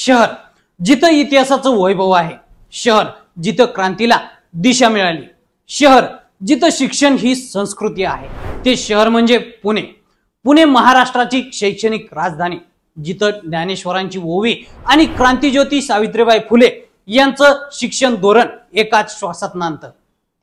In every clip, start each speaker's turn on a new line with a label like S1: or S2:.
S1: शहर जिथं इतिहासाचं वैभव आहे, शहर जिथं क्रांतीला दिशा मिळाली, शहर जिथं शिक्षण ही संस्कृती आहे, ते शहर म्हणजे पुणे। पुणे महाराष्ट्राची शैक्षणिक राजधानी, जिथं ज्ञानेश्वरांची ओवी आणि क्रांतिज्योती सावित्रीबाई फुले यांचं शिक्षण धोरण एकाच श्वासात नांदतं।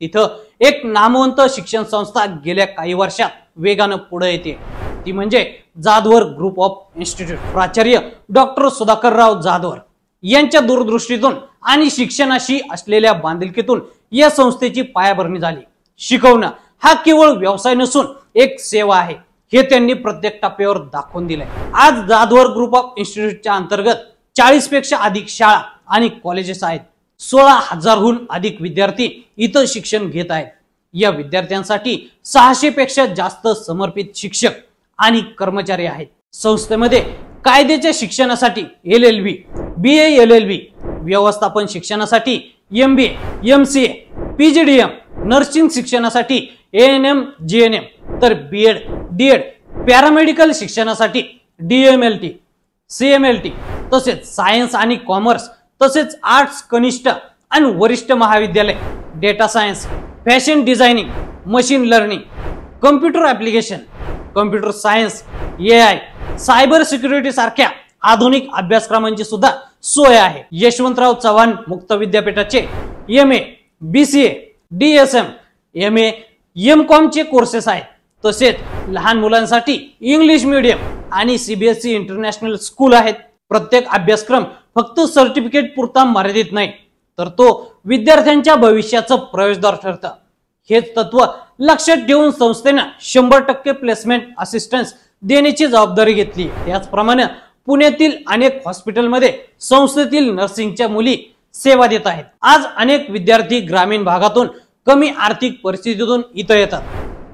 S1: तिथं एक नामवंत शिक्षण संस्था गेल्या काही वर्षात वेगानं पुढे येते, ती म्हणजे जाधवर ग्रुप ऑफ इन्स्टिट्यूट। प्राचार्य डॉक्टर सुधाकरराव जाधवर यांच्या दूरदृष्टीतून आणि शिक्षणाशी असलेल्या बांधिलकीतून या संस्थेची पायाभरणी झाली। शिकवणं हा केवळ व्यवसाय नसून एक सेवा आहे, हे त्यांनी प्रत्येक टप्प्यावर दाखवून दिलंय। आज जाधवर ग्रुप ऑफ इन्स्टिट्यूटच्या अंतर्गत 40 पेक्षा अधिक शाळा आणि कॉलेजेस आहेत। 16,000हून अधिक विद्यार्थी इथं शिक्षण घेत आहेत। या विद्यार्थ्यांसाठी 600 पेक्षा जास्त समर्पित शिक्षक आणि कर्मचारी आहेत। संस्थेमध्ये कायद्याच्या शिक्षणासाठी LLB, BA LLB, व्यवस्थापन शिक्षणासाठी MBA, MCA, PGDM, नर्सिंग शिक्षणासाठी ANM, GNM, तर BEd, DEd, पॅरामेडिकल शिक्षणासाठी DMLT, CMLT, तसेच सायन्स आणि कॉमर्स, तसेच आर्ट्स कनिष्ठ आणि वरिष्ठ महाविद्यालय, data science, fashion designing, machine learning, computer application, computer science, AI, cyber security सारख्या आधुनिक अभ्यासक्रमांची सुद्धा सोय आहे। यशवंतराव चव्हाण मुक्त विद्यापीठाचे MA, BCA, DSM, MA, MCOM चे कोर्सेस आहेत। तसेच लहान मुलांसाठी इंग्लिश मीडियम आणि CBSE इंटरनॅशनल स्कूल आहेत। प्रत्येक अभ्यासक्रम फक्त सर्टिफिकेट पुरता मर्यादित नाही, तर तो विद्यार्थ्यांच्या भविष्याचं प्रवेशद्वार ठरतं। हेच तत्व लक्षात ठेवून संस्थेने 100% प्लेसमेंट असिस्टन्स देण्याची जबाबदारी घेतली। त्याचप्रमाणे पुण्यातील अनेक हॉस्पिटलमध्ये संस्थेतील नर्सिंगच्या मुली सेवा देत आहेत। आज अनेक विद्यार्थी ग्रामीण भागातून कमी आर्थिक परिस्थितीतून इथं येतात,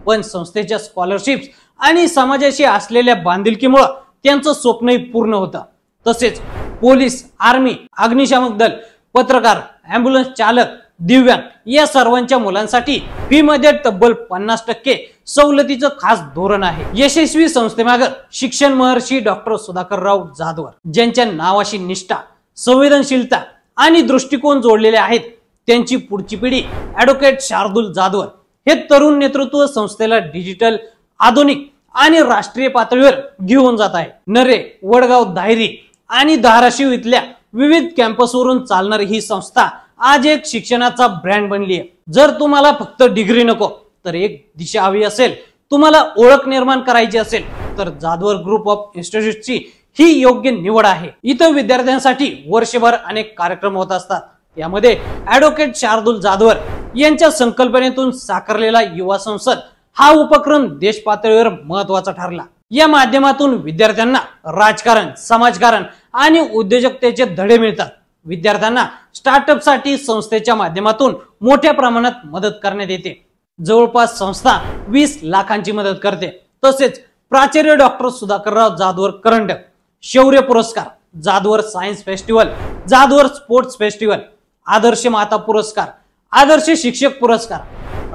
S1: पण संस्थेच्या स्कॉलरशिप्स आणि समाजाशी असलेल्या बांधिलकीमुळे त्यांचं स्वप्नही पूर्ण होतं। तसेच पोलीस, आर्मी, अग्निशामक दल, पत्रकार, ॲम्ब्युलन्स चालक, दिव्यांग या सर्वांच्या मुलांसाठी फी मध्ये तब्बल 50% सवलतीचं खास धोरण आहे। यशस्वी संस्थेमागे शिक्षण महर्षी डॉक्टर सुधाकरराव जाधवर, ज्यांच्या नावाशी निष्ठा, संवेदनशीलता आणि दृष्टिकोन जोडलेले आहेत, त्यांची पुढची पिढी ॲडव्होकेट शार्दूल जाधवर हे तरुण नेतृत्व संस्थेला डिजिटल, आधुनिक आणि राष्ट्रीय पातळीवर घेऊन जात आहे। नरे, वडगाव, दायरी आणि धाराशिव इथल्या विविध कॅम्पसवरून चालणारी ही संस्था आज एक शिक्षणाचा ब्रँड बनली आहे। जर तुम्हाला फक्त डिग्री नको, तर एक दिशा हवी असेल, तुम्हाला ओळख निर्माण करायची असेल, तर जाधवर ग्रुप ऑफ इन्स्टिट्यूटची ही योग्य निवड आहे। इथं विद्यार्थ्यांसाठी वर्षभर अनेक कार्यक्रम होत असतात। यामध्ये ॲडव्होकेट शार्दूल जाधवर यांच्या संकल्पनेतून साकारलेला युवा संसद हा उपक्रम देश पातळीवर महत्त्वाचा ठरला। या माध्यमातून विद्यार्थ्यांना राजकारण, समाजकारण आणि उद्योजकतेचे धडे मिळतात। विद्यार्थ्यांना स्टार्टअप साठी संस्थेच्या माध्यमातून मोठ्या प्रमाणात मदत करण्यात येते। जवळपास संस्था 20 लाखांची मदत करते। तसेच प्राचार्य डॉक्टर सुधाकरराव जाधवर करंडक, शौर्य पुरस्कार, Jadhavar science festival, Jadhavar sports festival, आदर्श माता पुरस्कार, आदर्श शिक्षक पुरस्कार,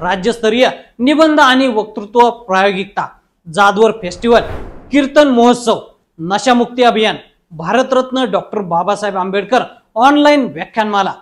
S1: राज्यस्तरीय निबंध आणि वक्तृत्व प्रायोगिकता, जाधवर फेस्टिवल, कीर्तन महोत्सव, नशामुक्ती अभियान, भारतरत्न डॉक्टर बाबासाहेब आंबेडकर ऑनलाईन व्याख्यानमाला,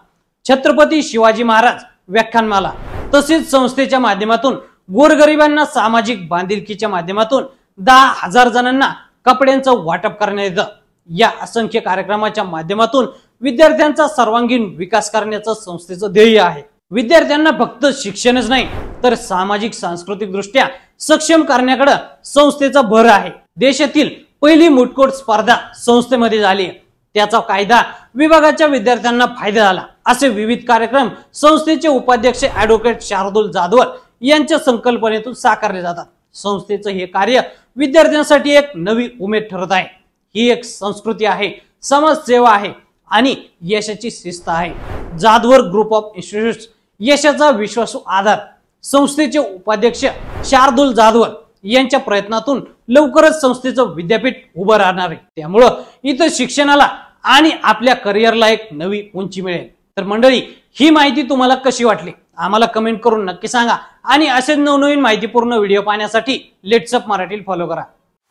S1: छत्रपती शिवाजी महाराज व्याख्यानमाला, तसेच संस्थेच्या माध्यमातून गोरगरिबांना सामाजिक बांधिलकीच्या माध्यमातून 10,000 जणांना कपड्यांचं वाटप करण्यात येतं। या असंख्य कार्यक्रमाच्या माध्यमातून विद्यार्थ्यांचा सर्वांगीण विकास करण्याचं संस्थेचं ध्येय आहे। विद्यार्थ्यांना फक्त शिक्षणच नाही, तर सामाजिक सांस्कृतिक दृष्ट्या सक्षम करण्याकडे संस्थेचा भर आहे। देशातील पहिली मुठकोट स्पर्धा संस्थेमध्ये झाली, त्याचा कायदा विभागाच्या विद्यार्थ्यांना फायदा झाला। असे विविध कार्यक्रम संस्थेचे उपाध्यक्ष ॲडव्होकेट शार्दूल जाधवर यांच्या संकल्पनेतून साकारले जातात। संस्थेचं हे कार्य विद्यार्थ्यांसाठी एक नवी उमेद ठरत आहे। ही एक संस्कृती आहे, समाजसेवा आहे आणि यशाची शिस्त आहे। जाधवर ग्रुप ऑफ इन्स्टिट्यूट्स यशाचा विश्वासू आधार। संस्थेचे उपाध्यक्ष शार्दूल जाधवर यांच्या प्रयत्नातून लवकरच संस्थेचं विद्यापीठ उभं राहणार आहे। त्यामुळे इथं शिक्षणाला आणि आपल्या करिअरला एक नवी उंची मिळेल। तर मंडळी, ही माहिती तुम्हाला कशी वाटली आम्हाला कमेंट करून नक्की सांगा आणि असेच नवनवीन माहितीपूर्ण व्हिडिओ पाहण्यासाठी लेट्स अप मराठी फॉलो करा।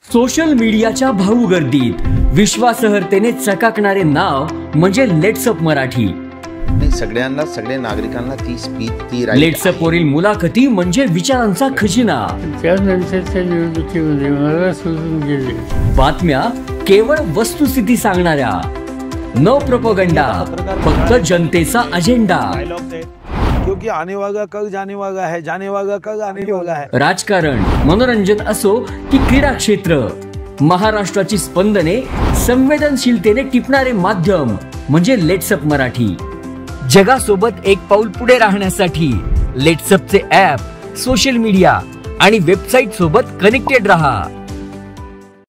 S2: सोशल मीडियाच्या भाऊ गर्दीत विश्वासार्हतेने चकाकणारे नाव म्हणजे लेट्सअप मराठी.
S3: सगळ्यांना, सगळ्या नागरिकांना ती स्पीच, ती
S2: लेट्सअप वरील मुलाखती म्हणजे विचारांचा खजिना.
S4: त्यानंतरच्या निवडणुकीमध्ये मला सोडून गेले.
S2: बातम्या केवळ वस्तुस्थिती सांगणाऱ्या, न प्रोपगंडा, फक्त जनतेचा अजेंडा.
S5: क्योंकि आने वाला कल जाने वाला है, जाने वाला कल आने वाला है.
S2: राजकारण, मनोरंजन असो की क्रीडा क्षेत्र, महाराष्ट्राची स्पंदने संवेदनशीलतेने टिपणारे माध्यम म्हणजे लेट्सअप मराठी. जगासोबत एक पाऊल पुढे राहण्यासाठी लेट्सअपचे ॲप, सोशल मीडिया आणि वेबसाईट सोबत कनेक्टेड रहा.